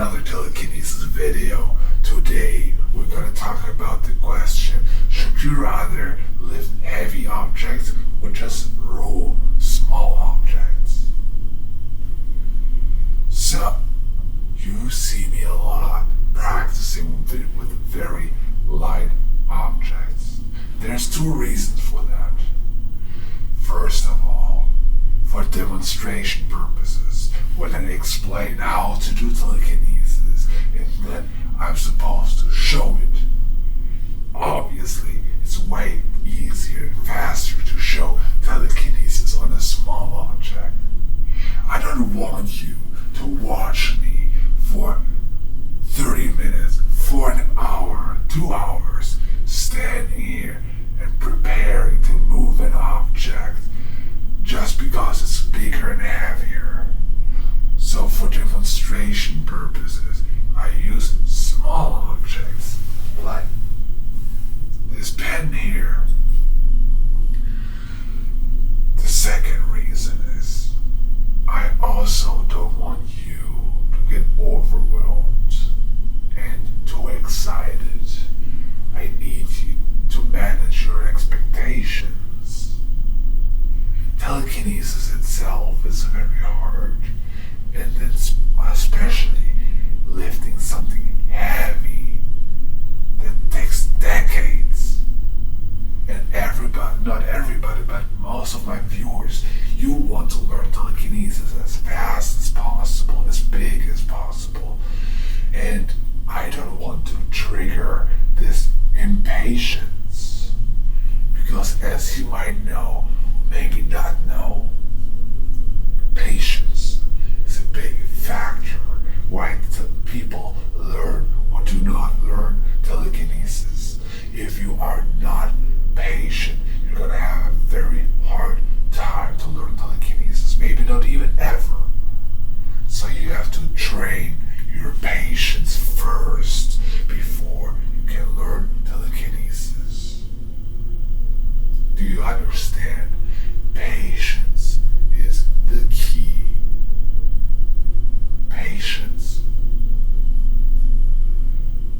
another telekinesis video. Today we're going to talk about the question, should you rather lift heavy objects or just roll small objects? So, you see me a lot practicing with very light objects. There's two reasons for that. First of all, for demonstration purposes, when I explain how to do telekinesis, and then I'm supposed to show it. Obviously, it's way easier and faster to show telekinesis on a small object. I don't want you to watch me for 30 minutes, for an hour, 2 hours, standing here and preparing to move an object just because it's bigger and heavier. So for demonstration purposes, I use small objects like this pen here. The second reason is I also don't want you to get overwhelmed and too excited. I need you to manage your expectations. Telekinesis itself is very hard, and it's especially lifting something heavy that takes decades. And everybody, not everybody, but most of my viewers, you want to learn telekinesis as fast as possible, as big as possible. And I don't want to trigger this impatience, because as you might know, maybe not know, patience is a big factor why people learn or do not learn telekinesis. If you are not patient, you're going to have a very hard time to learn telekinesis, maybe not even ever. So you have to train your patience first before you can learn telekinesis. Do you understand? Patience is the key. Patience.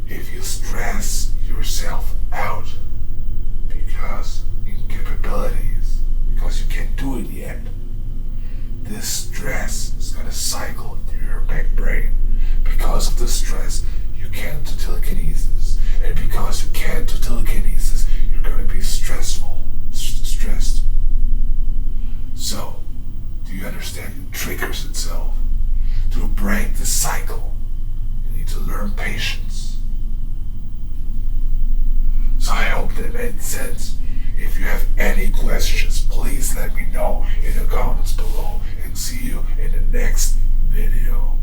If you stress yourself out because incapabilities, because you can't do it yet, this stress is going to cycle into your back brain. Because of the stress, you can't do telekinesis. And because you can't do telekinesis, you're going to be stressed. So, do you understand? It triggers itself. To break the cycle, you need to learn patience. So I hope that made sense. If you have any questions, please let me know in the comments below, and see you in the next video.